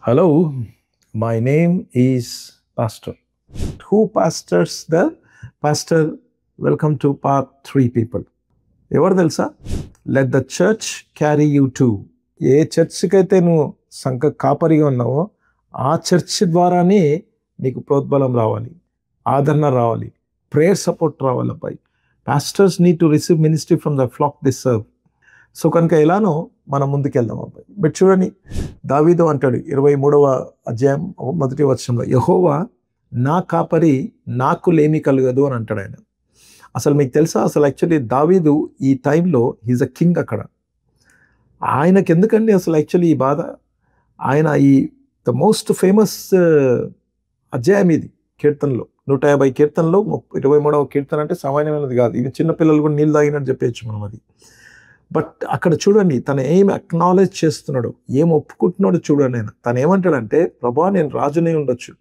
Hello, my name is Pastor. Who pastors the pastor? Welcome to part 3 people. ఎవరు తెలుసా? Let the church carry you to. ఏ చర్చ్కి అయితే నువ్వు సంఘ కాపరిగా ఉన్నావో ఆ చర్చ్ ద్వారానే నీకు ప్రోద్బలం రావాలి, ఆదరణ రావాలి, ప్రేయర్ సపోర్ట్ రావాలి. అబ్బాయి pastors need to receive ministry from the flax the serve. So కనుక ఎలానో మనం ముందుకెళ్దాం అబ్బాయి. బట్ చూడండి, దావీదు అంటాడు 23వ అధ్యాయం 1వ వచనంలో, యెహోవా నా కాపరి, నాకు లేమి కలగదు అని అంటాడు ఆయన. అసలు మీకు తెలుసా, అసలు యాక్చువల్లీ దావీదు ఈ టైంలో హీజ్ అ కింగ్. అక్కడ ఆయనకి ఎందుకండి అసలు యాక్చువల్లీ ఈ బాధ? ఆయన ఈ ద మోస్ట్ ఫేమస్ అధ్యాయం ఇది కీర్తనలో, 150 కీర్తనలో 23వ కీర్తన అంటే సామాన్యమైనది కాదు. ఇవి చిన్నపిల్లలు కూడా నీళ్ళు తాగినట్టు చెప్పేయచ్చు మనం అది. బట్ అక్కడ చూడండి, తను ఏం అక్నాలెడ్జ్ చేస్తున్నాడు, ఏం ఒప్పుకుంటున్నాడు చూడండి. ఆయన తను ఏమంటాడంటే, ప్రభా నేను రాజునే ఉండొచ్చు,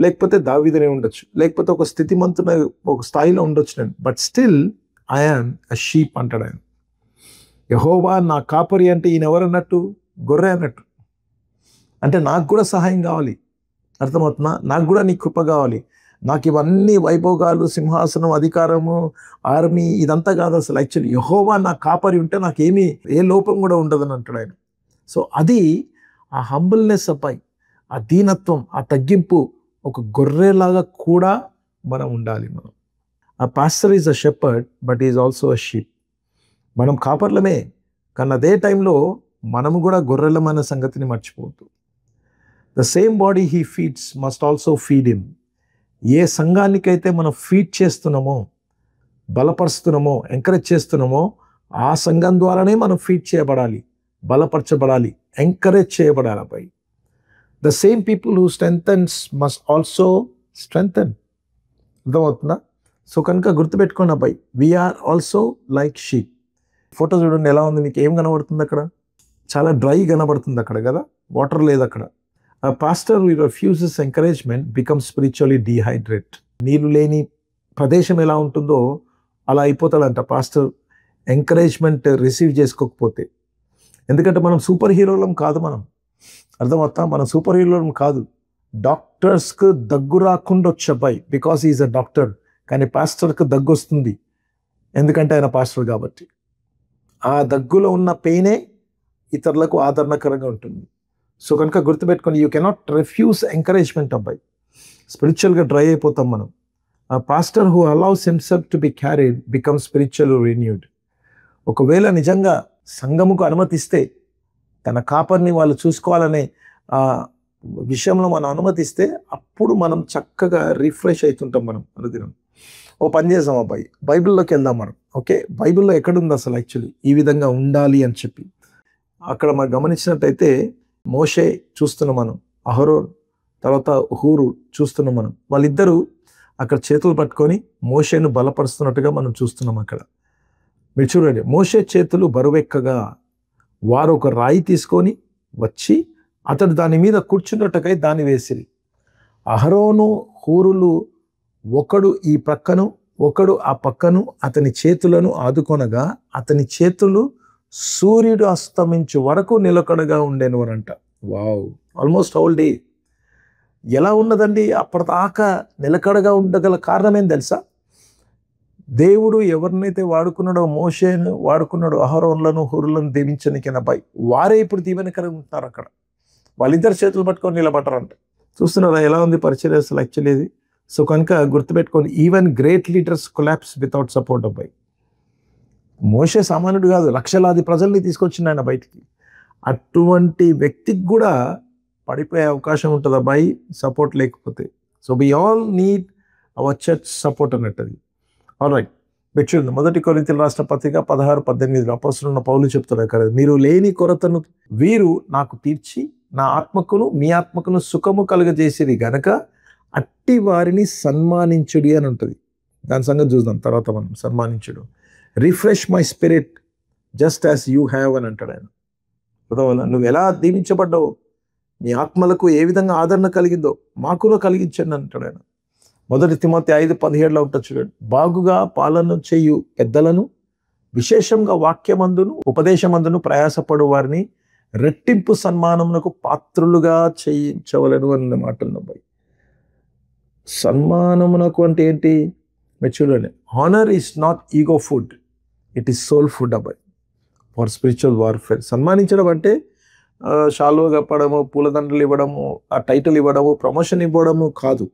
లేకపోతే దావీదునే ఉండొచ్చు, లేకపోతే ఒక స్థితిమంతున ఒక స్థాయిలో ఉండొచ్చు నేను, but still I am a sheep అంటాడు ఆయన. యెహోవా నా కాపరి అంటే ఈయన ఎవరన్నట్టు? గొర్రె అన్నట్టు. అంటే నాకు కూడా సహాయం కావాలి, అర్థమవుతుందా? నాకు కూడా నీ కృప కావాలి. నాకు ఇవన్నీ వైభోగాలు, సింహాసనం, అధికారము, ఆర్మీ ఇదంతా కాదు అసలు. యాక్చువల్లీ యెహోవా నా కాపరి ఉంటే నాకేమీ ఏ లోపం కూడా ఉండదని అంటాడు ఆయన. సో అది ఆ హంబుల్నెస్ అబ్బాయి, ఆ దీనత్వం, ఆ తగ్గింపు, ఒక గొర్రెలాగా కూడా మనం ఉండాలి. మనం ఆ pastor is a shepherd but is also a sheep. మనం కాపర్లమే, కానీ అదే టైంలో మనము కూడా గొర్రెలమైన సంగతిని మర్చిపోవద్దు. The same body he feeds must also feed him. ఏ సంఘానికైతే మనం ఫీడ్ చేస్తున్నామో, బలపరుస్తున్నామో, ఎంకరేజ్ చేస్తున్నామో, ఆ సంఘం ద్వారానే మనం ఫీడ్ చేయబడాలి, బలపరచబడాలి, ఎంకరేజ్ చేయబడాలి అబ్బాయి. The same people who strengthens must also strengthen. అర్థమవుతుందా? సో కనుక గుర్తుపెట్టుకోండి అబ్బాయి, we are also like sheep. Photo చూడండి ఎలా ఉంది, మీకు ఏం కనబడుతుంది అక్కడ? చాలా డ్రై కనబడుతుంది అక్కడ కదా, వాటర్ లేదు అక్కడ. A pastor who refuses encouragement becomes spiritually dehydrated. నీళ్ళు లేని ప్రదేశం ఎలా ఉంటుందో అలా అయిపోతాడంట పాస్టర్ ఎంకరేజ్మెంట్ రిసీవ్ చేసుకోకపోతే. ఎందుకంటే మనం సూపర్ హీరోలం కాదు, మనం అర్థమవుతా, మనం సూపర్ హీరోలం కాదు. డాక్టర్స్కి దగ్గు రాకుండా వచ్చే అబ్బాయి బికాస్ ఈజ్ అ డాక్టర్, కానీ పాస్టర్కి దగ్గు వస్తుంది ఎందుకంటే ఆయన పాస్టర్ కాబట్టి. ఆ దగ్గులో ఉన్న పెయినే ఇతరులకు ఆదరణకరంగా ఉంటుంది. సో కనుక గుర్తుపెట్టుకొని, యూ కెనాట్ రిఫ్యూజ్ ఎంకరేజ్మెంట్ అబ్బాయి. స్పిరిచువల్గా డ్రై అయిపోతాం మనం. ఆ pastor who allows himself to be carried become spiritual renewed. ఒకవేళ నిజంగా సంఘముకు అనుమతిస్తే, తన కాపర్ని వాళ్ళు చూసుకోవాలనే ఆ విషయంలో మనం అనుమతిస్తే, అప్పుడు మనం చక్కగా రిఫ్రెష్ అవుతుంటాం మనం అనుదినం. ఓ పని చేద్దాం అబ్బాయి, బైబిల్లోకి వెళ్దాం మనం. ఓకే, బైబిల్లో ఎక్కడుంది అసలు యాక్చువల్లీ ఈ విధంగా ఉండాలి అని చెప్పి? అక్కడ మనం గమనించినట్టయితే మోషే చూస్తున్నాం మనం, అహరోన్ తర్వాత హూరు చూస్తున్నాం మనం. వాళ్ళిద్దరూ అక్కడ చేతులు పట్టుకొని మోషేను బలపరుస్తున్నట్టుగా మనం చూస్తున్నాం అక్కడ. మీరు చూడండి, మోషే చేతులు బరువెక్కగా వారు ఒక రాయి తీసుకొని వచ్చి అతడు దాని మీద కూర్చున్నట్టుకై దాన్ని వేసిరి. అహరోను హూరులు ఒకడు ఈ ప్రక్కను ఒకడు ఆ పక్కను అతని చేతులను ఆదుకొనగా అతని చేతులు సూర్యుడు అస్తమించు వరకు నిలకడగా ఉండేను అని అంట. Wow, almost whole day. ఎలా ఉన్నదండి అప్పటిదాకా నిలకడగా ఉండగల కారణం ఏం తెలుసా? దేవుడు ఎవరినైతే వాడుకున్నాడో, మోషేను వాడుకున్నాడో, అహరోన్లను హూరులను దీవించడానికి అబ్బాయి, వారే ఇప్పుడు దీవెనకరంగా ఉంటున్నారు అక్కడ. వాళ్ళిద్దరు చేతులు పట్టుకొని నిలబడ్డారంట. చూస్తున్నారా ఎలా ఉంది పరిచర్య అసలు యాక్చువల్లీ ఇది? సో కనుక గుర్తుపెట్టుకొని, even great leaders collapse without support అబ్బాయి. మోషే సామాన్యుడు కాదు, లక్షలాది ప్రజల్ని తీసుకొచ్చిండు ఆయన బయటికి. అటువంటి వ్యక్తికి కూడా పడిపోయే అవకాశం ఉంటుంది అబ్బాయి సపోర్ట్ లేకపోతే. So we all need our church support అన్నట్టు. ఆల్రైట్, చూడండి, 1 కొరింథీయులకు రాసిన పత్రిక 16-18 అపోస్తలుడైన పౌలు చెప్తాడు అక్కడ, మీరు లేని కొరతను వీరు నాకు తీర్చి నా ఆత్మకును మీ ఆత్మకును సుఖము కలుగజేసేది గనక అట్టి వారిని సన్మానించుడి అని ఉంటుంది. దాని సంగతి చూద్దాం తర్వాత మనం. సన్మానించుడు, refresh my spirit just as you have అని అంటాడు ఆయన. నువ్వు ఎలా దీవించబడ్డావు, నీ ఆత్మలకు ఏ విధంగా ఆదరణ కలిగిందో మాకులో కలిగించండి అంటాడు ఆయన. 1 తిమోతి 5:17 ఉంటుంది చూడండి, బాగుగా పాలన చేయు పెద్దలను విశేషంగా వాక్యమందును ఉపదేశమందును ప్రయాసపడు వారిని రెట్టింపు సన్మానమునకు పాత్రులుగా చేయించవలను అన్న మాటలు అబ్బాయి. సన్మానమునకు అంటే ఏంటి? మీరు చూడండి, honour is not ego food, it is soul food అబ్బాయి ఫర్ స్పిరిచువల్ వార్ఫేర్. సన్మానించడం అంటే షాల్వ కప్పడము, పూలదండలు ఇవ్వడము, ఆ టైటిల్ ఇవ్వడము, ప్రమోషన్ ఇవ్వడము కాదు.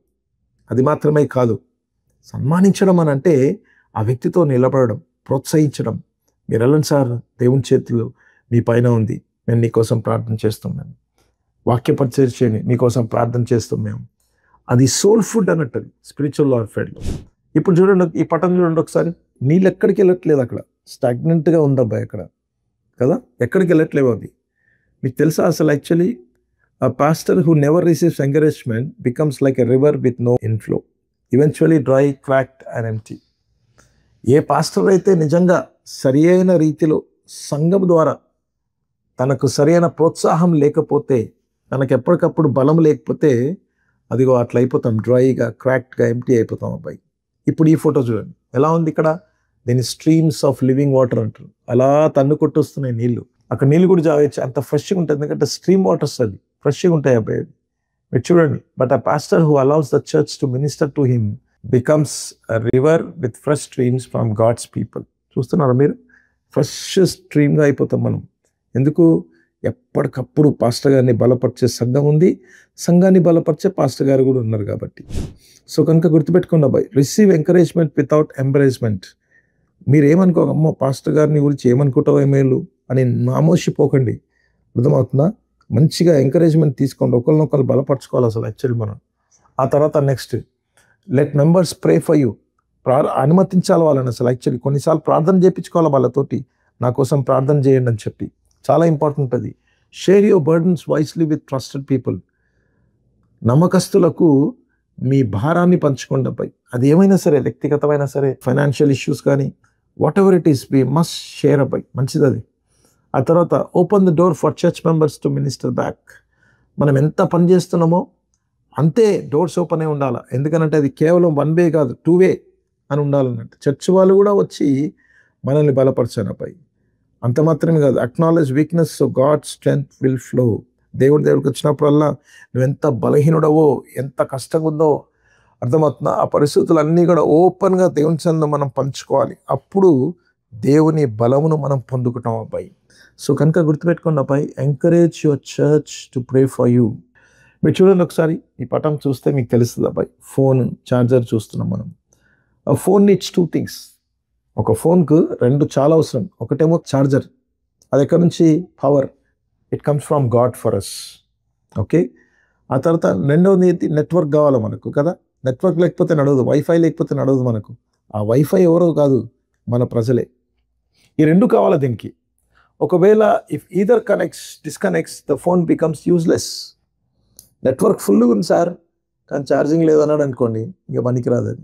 అది మాత్రమే కాదు. సన్మానించడం అని అంటే ఆ వ్యక్తితో నిలబడడం, ప్రోత్సహించడం. మీరు వెళ్ళండి సార్, దేవుని చేతులు మీ పైన ఉంది, మేము నీకోసం ప్రార్థన చేస్తాం, మేము వాక్య పరిచయం చేయండి, మీకోసం ప్రార్థన చేస్తాం మేము. అది సోల్ ఫుడ్ అన్నట్టు స్పిరిచువల్ వార్ఫేర్లో. ఇప్పుడు చూడండి, ఈ పట్టణం చూడండి ఒకసారి, నీళ్ళు ఎక్కడికి వెళ్ళట్లేదు, అక్కడ స్టాగ్నెంట్గా ఉందబ్బాయి అక్కడ కదా, ఎక్కడికి వెళ్ళట్లేవు అది. మీకు తెలుసా అసలు actually a pastor who never receives encouragement becomes like a river with no inflow, eventually dry, cracked and empty. A pastor అయితే నిజంగా సరి అయిన రీతిలో సంఘం ద్వారా తనకు సరైన ప్రోత్సాహం లేకపోతే, తనకు ఎప్పటికప్పుడు బలం లేకపోతే, అదిగో అట్లా అయిపోతాం, డ్రైగా, క్రాక్డ్గా, ఎంటీ అయిపోతాం అబ్బాయి. ఇప్పుడు ఈ ఫోటో చూడండి ఎలా ఉంది. ఇక్కడ దీని స్ట్రీమ్స్ ఆఫ్ లివింగ్ వాటర్ అంటారు. అలా తన్ను కొట్టొస్తున్నాయి నీళ్ళు. అక్కడ నీళ్ళు కూడా జావచ్చు, అంత ఫ్రెష్గా ఉంటుంది, ఎందుకంటే స్ట్రీమ్ వాటర్స్ అది ఫ్రెష్గా ఉంటాయి అబ్బాయి. మీరు చూడండి, బట్ ఆ pastor who allows the church to minister to him becomes a river with fresh streams from God's people. చూస్తున్నారా మీరు? ఫ్రెష్ స్ట్రీమ్గా అయిపోతాం మనం. ఎందుకు? ఎప్పటికప్పుడు పాస్టర్ గారిని బలపరిచే సంఘం ఉంది, సంఘాన్ని బలపరిచే పాస్టర్ గారు కూడా ఉన్నారు కాబట్టి. సో కనుక గుర్తుపెట్టుకోండి అబ్బాయి, రిసీవ్ ఎంకరేజ్మెంట్ వితౌట్ ఎంబరేజ్మెంట్. మీరు ఏమనుకో, అమ్మో పాస్టర్ గారిని గురించి ఏమనుకుంటావో ఏమేళ్ళు అని నామోషిపోకండి. అర్థమవుతుందా? మంచిగా ఎంకరేజ్మెంట్ తీసుకోండి, ఒకరినొకరు బలపరచుకోవాలి అసలు యాక్చువల్లీ మనం. ఆ తర్వాత next, let members pray for you. అనుమతించాలి వాళ్ళని అసలు యాక్చువల్లీ. కొన్నిసార్లు ప్రార్థన చేయించుకోవాలి వాళ్ళతోటి, నా కోసం ప్రార్థన చేయండి అని చెప్పి. చాలా ఇంపార్టెంట్ అది. Share your burdens wisely with trusted people. నమ్మకస్తులకు మీ భారాన్ని పంచుకోండి అబ్బాయి. అది ఏమైనా సరే, వ్యక్తిగతమైనా సరే, ఫైనాన్షియల్ ఇష్యూస్ కానీ, whatever it is, we must share అబ్బాయి. మంచిది అది. ఆ తర్వాత open the door for church members to minister back. మనం ఎంత పని చేస్తున్నామో అంతే డోర్స్ ఓపెన్ అయి ఉండాలి. ఎందుకనంటే అది కేవలం 1 వే కాదు, 2 వే అని ఉండాలన్నట్టు. చర్చ్ వాళ్ళు కూడా వచ్చి మనల్ని బలపరచాను అబ్బాయి. అంత మాత్రమే కాదు, acknowledge weakness so God strength will flow. దేవుడికి వచ్చినప్పుడల్లా నువ్వెంత బలహీనుడవో, ఎంత కష్టంగా ఉందో అర్థమవుతుందా? ఆ పరిస్థితులన్నీ కూడా ఓపెన్గా దేవుని చెంద మనం పంచుకోవాలి. అప్పుడు దేవుని బలమును మనం పొందుకుంటాం అబ్బాయి. సో కనుక గుర్తుపెట్టుకోండి అబ్బాయి, encourage your church to pray for you. మీరు చూడండి ఒకసారి, ఈ పటం చూస్తే మీకు తెలుస్తుంది అబ్బాయి. ఫోన్ ఛార్జర్ చూస్తున్నాం మనం. ఆ ఫోన్ నీడ్స్ 2 థింగ్స్. ఒక ఫోన్కు 2 చాలా అవసరం. ఒకటేమో ఛార్జర్, అది ఎక్కడి నుంచి? Power. It comes from God for us. Okay. ఆ తర్వాత రెండవది నెట్వర్క్ కావాలి మనకు కదా. నెట్వర్క్ లేకపోతే నడవదు, వైఫై లేకపోతే నడవదు మనకు. ఆ వైఫై ఎవరో కాదు, మన ప్రజలే. ఈ 2 కావాలి దీనికి. ఒకవేళ if either disconnects the phone becomes useless. Network ఫుల్గా ఉంది సార్, కానీ ఛార్జింగ్ లేదన్నాడు అనుకోండి, ఇక పనికి రాదు అది.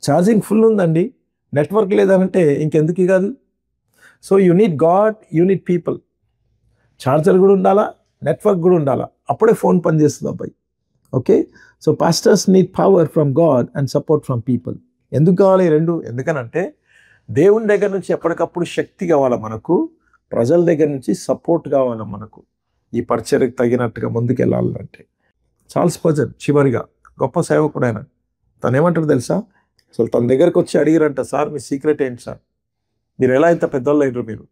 ఛార్జింగ్ ఫుల్ ఉందండి, నెట్వర్క్ లేదనంటే ఇంకెందుకు కాదు. So you need God, you need people. Charger కూడా ఉండాలా, నెట్వర్క్ కూడా ఉండాలా, అప్పుడే ఫోన్ పనిచేస్తుంది అబ్బాయి. Okay. So pastors need power from God and support from people. ఎందుకు కావాలి ఈ 2? ఎందుకనంటే దేవుని దగ్గర నుంచి ఎప్పటికప్పుడు శక్తి కావాలా మనకు, ప్రజల దగ్గర నుంచి సపోర్ట్ కావాలా మనకు, ఈ పరిచర్యకు తగినట్టుగా ముందుకెళ్ళాలంటే. చార్ల్స్ స్పర్జన్ చివరిగా గొప్ప సేవకుడు ఆయన. తను ఏమంటారు తెలుసా? అసలు తన దగ్గరకు వచ్చి అడిగారంట, సార్ మీ సీక్రెట్ ఏంటి సార్, మీరు ఎలా ఇంత పెద్దోళ్ళు అయినారు, మీరు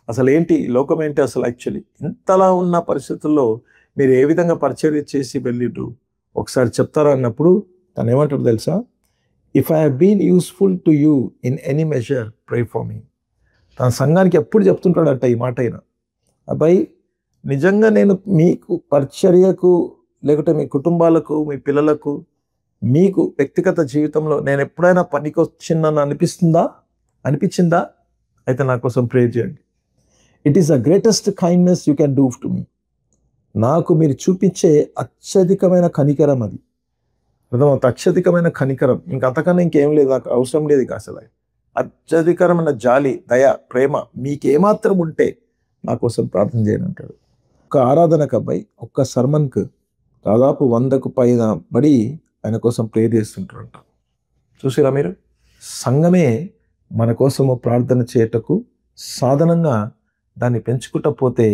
అసలు ఏంటి, లోకం ఏంటి అసలు యాక్చువల్లీ, ఇంతలా ఉన్న పరిస్థితుల్లో మీరు ఏ విధంగా పరిచర్య చేసి వెళ్ళిండ్రు, ఒకసారి చెప్తారా అన్నప్పుడు తను ఏమంటారు తెలుసా? If I have been useful to you in any measure pray for me. తన సంఘానికి ఎప్పుడు చెప్తుంటాడట ఈ మాట అయినా, అబ్బాయి నిజంగా నేను మీకు పరిచర్యకు, లేకుంటే మీ కుటుంబాలకు, మీ పిల్లలకు, మీకు వ్యక్తిగత జీవితంలో నేను ఎప్పుడైనా పనికొచ్చిందని అనిపించిందా? అయితే నా కోసం ప్రే చేయండి. It is the greatest kindness you can do to me. నాకు మీరు చూపించే అత్యధికమైన కనికరం అది. అర్థమవుతుంది? అత్యధికమైన కనికరం, అంతకన్నా ఇంకేం లేదు, నాకు అవసరం లేదు ఇక అసలు. అత్యధికరమైన జాలి, దయ, ప్రేమ మీకేమాత్రం ఉంటే నా కోసం ప్రార్థన చేయని అంటాడు. ఒక ఆరాధనకు అబ్బాయి, ఒక్క సర్మన్కు దాదాపు 100కు పైన బడి ఆయన కోసం ప్రే చేస్తుంటారంట. చూసిరా మీరు? సంఘమే మన కోసము ప్రార్థన చేయటకు సాధనంగా దాన్ని పెంచుకుంటూ పోతే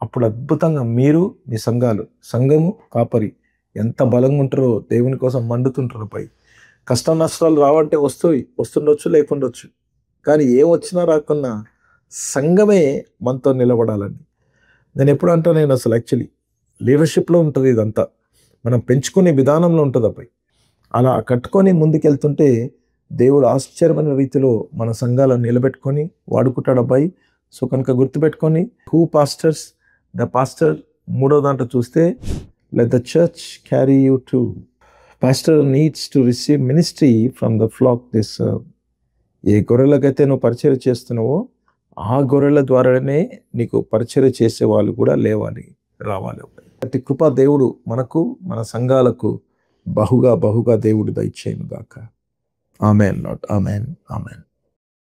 అప్పుడు అద్భుతంగా మీరు మీ సంఘము కాపరి ఎంత బలంగా ఉంటారో, దేవుని కోసం మండుతుంటారో. పై కష్ట నష్టాలు రావంటే వస్తుండొచ్చు, లేకుండొచ్చు. కానీ ఏం వచ్చినా రాకున్నా సంఘమే మనతో నిలబడాలని నేను ఎప్పుడు నేను అసలు యాక్చువల్లీ లీడర్షిప్లో ఉంటుంది ఇదంతా, మనం పెంచుకునే విధానంలో ఉంటుంది అబ్బాయి. అలా కట్టుకొని ముందుకెళ్తుంటే దేవుడు ఆశ్చర్యమైన రీతిలో మన సంఘాలను నిలబెట్టుకొని వాడుకుంటాడు అబ్బాయి. సో కనుక గుర్తుపెట్టుకొని, హూ పాస్టర్స్? The pastor. మూడో దాంట్లో చూస్తే, let the church carry you to. Pastor needs to receive ministry from the flock they serve. ఏ గొర్రెలకైతే నువ్వు పరిచయం చేస్తున్నావో ఆ గొర్రెల ద్వారానే నీకు పరిచయం చేసే వాళ్ళు కూడా రావాలి. ప్రతి కృప దేవుడు మనకు, మన సంఘాలకు బహుగా దేవుడు దయచేయును గాక. ఆమెన్. Not amen. ఆమెన్.